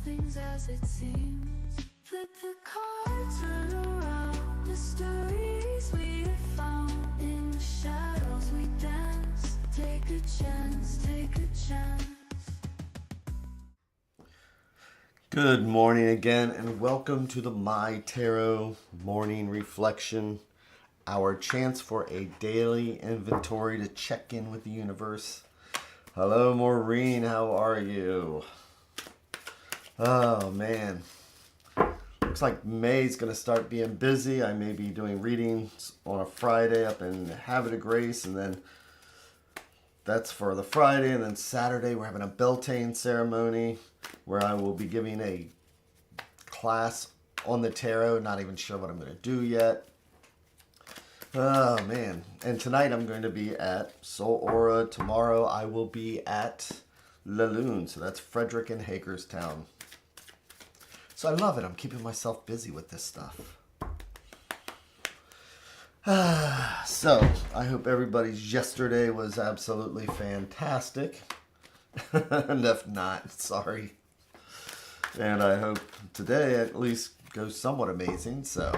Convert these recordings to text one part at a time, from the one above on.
nothing's as it seems. Flip the cards, turn around. Mysteries we have found. In the shadows we dance. Take a chance, take a chance. Good morning again, and welcome to the My Tarot Morning Reflection, our chance for a daily inventory to check in with the universe. Hello, Maureen, how are you? Oh, man. Looks like May's going to start being busy. I may be doing readings on a Friday up in Havre de Grace, and then that's for the Friday, and then Saturday we're having a Beltane ceremony where I will be giving a class on the tarot. Not even sure what I'm going to do yet. Oh, man. And tonight I'm going to be at Soul Aura. Tomorrow I will be at Lune. So that's Frederick in Hagerstown. So I love it. I'm keeping myself busy with this stuff. So I hope everybody's yesterday was absolutely fantastic. And if not, sorry. And I hope today at least goes somewhat amazing. So,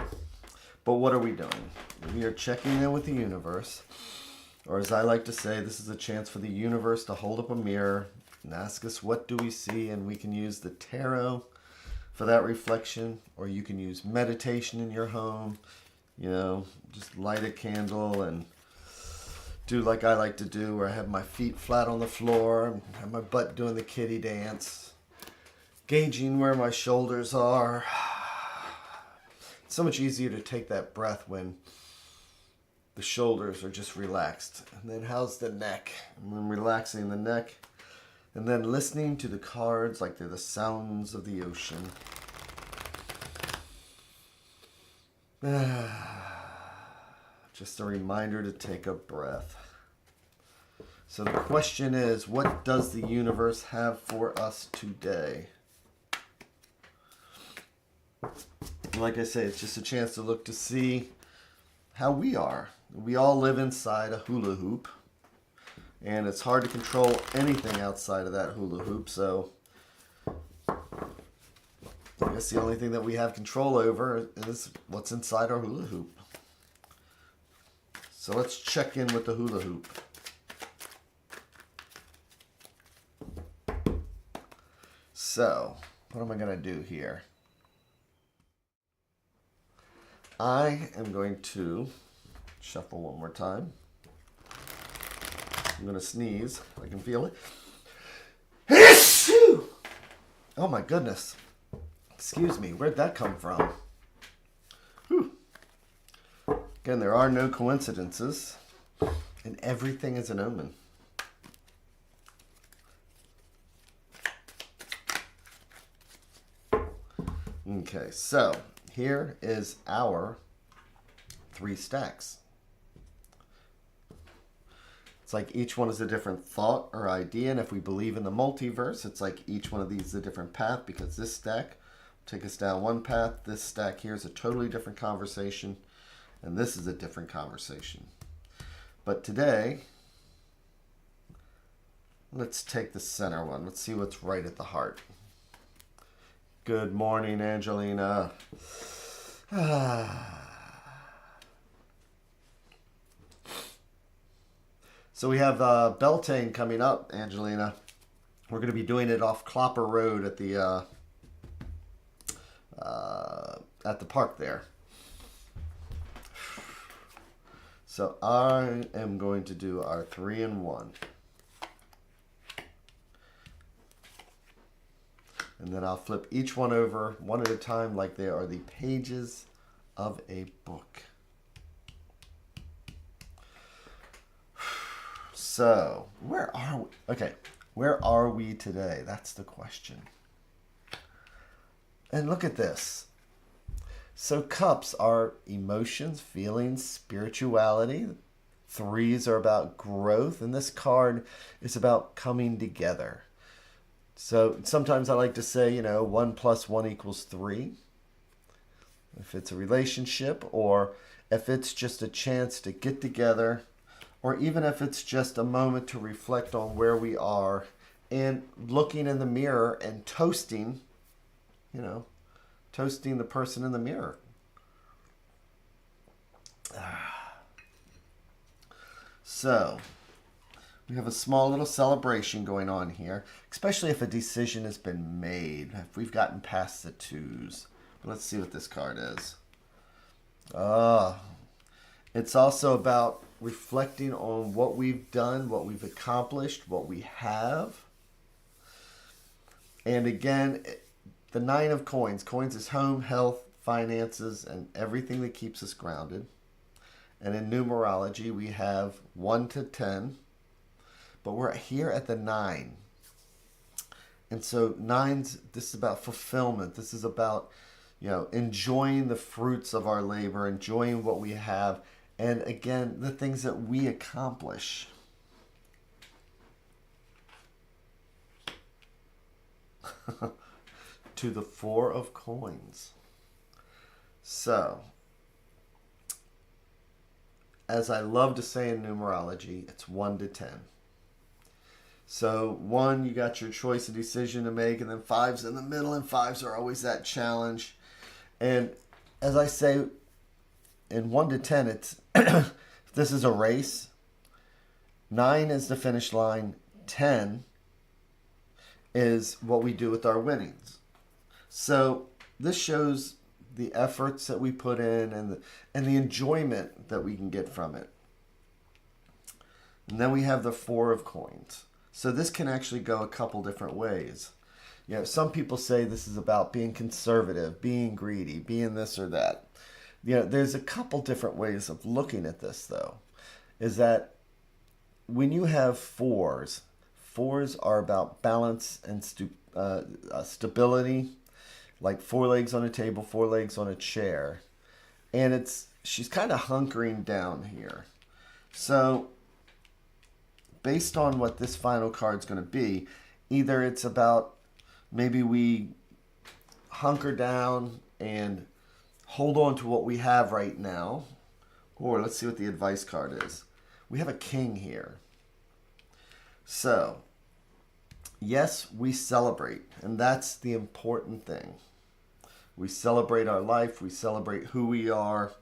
but what are we doing? We are checking in with the universe. Or as I like to say, this is a chance for the universe to hold up a mirror and ask us, what do we see? And we can use the tarot for that reflection. Or you can use meditation in your home. You know, just light a candle and do like I like to do, where I have my feet flat on the floor and have my butt doing the kitty dance, gauging where my shoulders are. It's so much easier to take that breath when the shoulders are just relaxed. And then how's the neck? And then relaxing the neck. And then listening to the cards like they're the sounds of the ocean. Just a reminder to take a breath. So the question is, what does the universe have for us today? Like I say, it's just a chance to look to see how we are. We all live inside a hula hoop. And it's hard to control anything outside of that hula hoop. So I guess the only thing that we have control over is what's inside our hula hoop. So let's check in with the hula hoop. So, what am I going to do here? I am going to shuffle one more time. I'm going to sneeze. I can feel it. Oh my goodness. Excuse me. Where'd that come from? Whew. Again, there are no coincidences. And everything is an omen. Okay, so here is our 3 stacks. It's like each one is a different thought or idea, and if we believe in the multiverse, it's like each one of these is a different path, because this stack will take us down one path, this stack here is a totally different conversation, and this is a different conversation. But today, let's take the center one. Let's see what's right at the heart. Good morning, Angelina. So we have Beltane coming up, Angelina. We're going to be doing it off Clopper Road at the park there. So I am going to do our 3 in 1. And then I'll flip each one over one at a time like they are the pages of a book. So, where are we? Okay, where are we today? That's the question. And look at this. So cups are emotions, feelings, spirituality. 3s are about growth, and this card is about coming together. So sometimes I like to say, 1 + 1 = 3. If it's a relationship, or if it's just a chance to get together, or even if it's just a moment to reflect on where we are and looking in the mirror and toasting toasting the person in the mirror. So, we have a small little celebration going on here, especially if a decision has been made, if we've gotten past the twos. Let's see what this card is. It's also about reflecting on what we've done, what we've accomplished, what we have. And again, the Nine of Coins. Coins is home, health, finances, and everything that keeps us grounded. And in numerology, we have 1 to 10. But we're here at the 9. And so this is about fulfillment. This is about, enjoying the fruits of our labor, enjoying what we have. And again, the things that we accomplish. To the 4 of Coins. So, as I love to say in numerology, it's 1 to 10. So 1, you got your choice and decision to make, and then 5's in the middle, and 5's are always that challenge. And as I say, in 1 to 10, it's this is a race. 9 is the finish line. 10 is what we do with our winnings. So this shows the efforts that we put in and the enjoyment that we can get from it. And then we have the 4 of Coins. So this can actually go a couple different ways. Some people say this is about being conservative, being greedy, being this or that. There's a couple different ways of looking at this, though. Is that when you have 4s are about balance and stability, like 4 legs on a table, 4 legs on a chair. And she's kind of hunkering down here. So based on what this final card's going to be, either it's about maybe we hunker down and hold on to what we have right now, or let's see what the advice card is. We have a King here. So, yes, we celebrate, and that's the important thing. We celebrate our life, we celebrate who we are,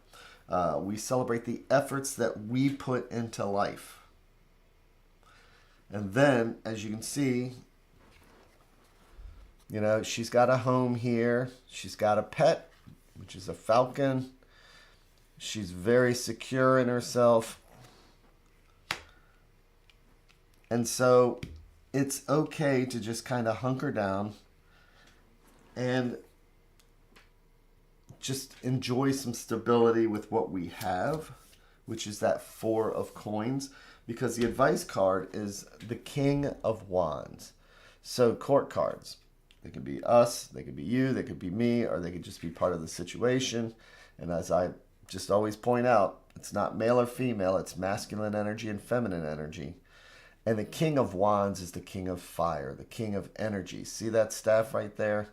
we celebrate the efforts that we put into life. And then, as you can see, she's got a home here. She's got a pet, which is a falcon. She's very secure in herself. And so it's okay to just kind of hunker down and just enjoy some stability with what we have, which is that 4 of Coins. Because the advice card is the King of Wands. So court cards. They could be us, they could be you, they could be me, or they could just be part of the situation. And as I just always point out, it's not male or female, it's masculine energy and feminine energy. And the King of Wands is the King of Fire, the King of Energy. See that staff right there?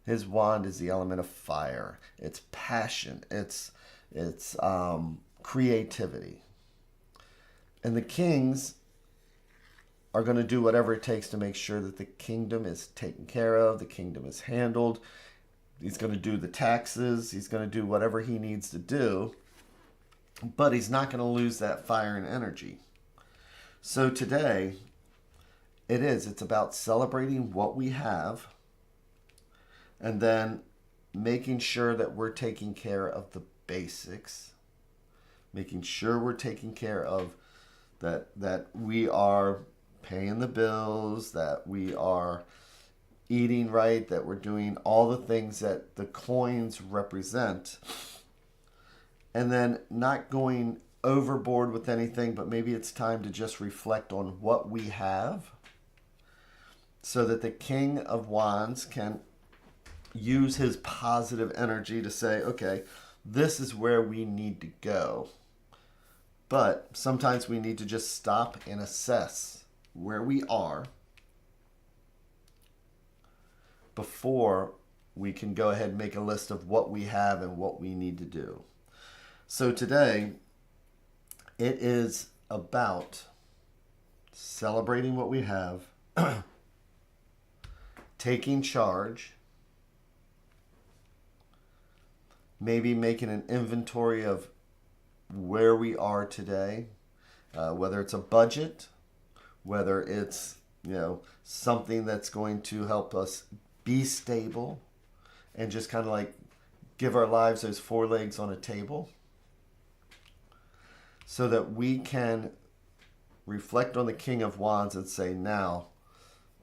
His wand is the element of fire. It's passion. It's creativity. And the kings are going to do whatever it takes to make sure that the kingdom is taken care of, the kingdom is handled. He's going to do the taxes. He's going to do whatever he needs to do. But he's not going to lose that fire and energy. So today, it's about celebrating what we have and then making sure that we're taking care of the basics, making sure we're taking care of that we are paying the bills, that we are eating right, that we're doing all the things that the coins represent, and then not going overboard with anything, but maybe it's time to just reflect on what we have so that the King of Wands can use his positive energy to say, okay, this is where we need to go. But sometimes we need to just stop and assess where we are before we can go ahead and make a list of what we have and what we need to do. So today, it is about celebrating what we have, taking charge, maybe making an inventory of where we are today, whether it's a budget, whether it's, something that's going to help us be stable and just kind of like give our lives those four legs on a table so that we can reflect on the King of Wands and say, now,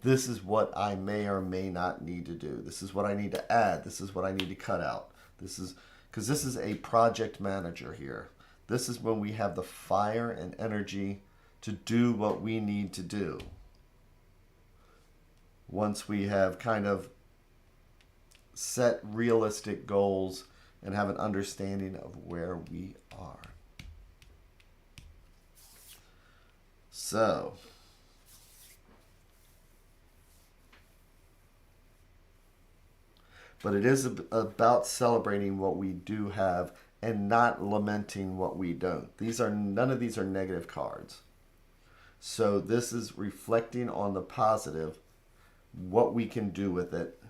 this is what I may or may not need to do. This is what I need to add. This is what I need to cut out. This is because this is a project manager here. This is when we have the fire and energy to do what we need to do. Once we have kind of set realistic goals and have an understanding of where we are. So, but it is about celebrating what we do have and not lamenting what we don't. None of these are negative cards. So this is reflecting on the positive, what we can do with it,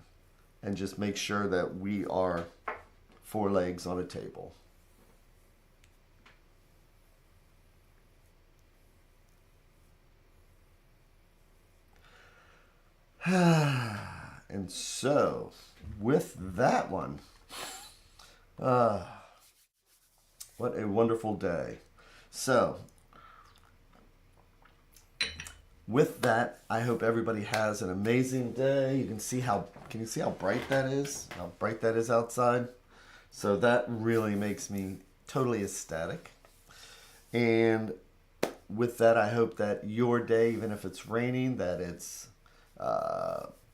and just make sure that we are four legs on a table. And so, with that one, what a wonderful day. So, with that, I hope everybody has an amazing day. You can see how bright that is? How bright that is outside? So that really makes me totally ecstatic. And with that, I hope that your day, even if it's raining, that it's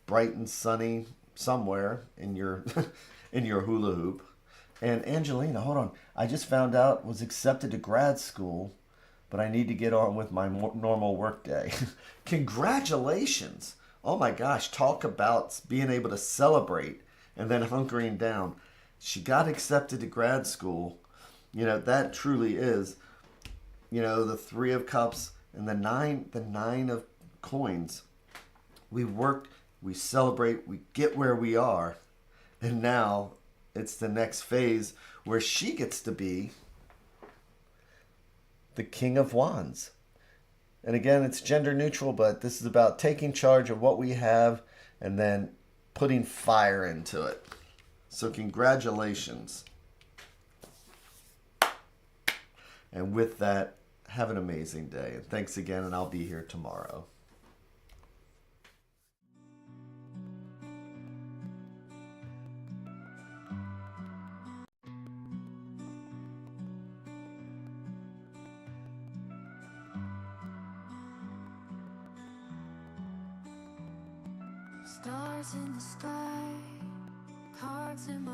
bright and sunny somewhere in your in your hula hoop. And Angelina, hold on. I just found out was accepted to grad school, but I need to get on with my normal work day. Congratulations. Oh my gosh, talk about being able to celebrate and then hunkering down. She got accepted to grad school. That truly is, the Three of Cups and the nine of coins. We work, we celebrate, we get where we are. And now it's the next phase where she gets to be the King of Wands. And again, it's gender neutral, but this is about taking charge of what we have and then putting fire into it. So congratulations. And with that, have an amazing day. And thanks again, and I'll be here tomorrow. Stars in the sky, cards in my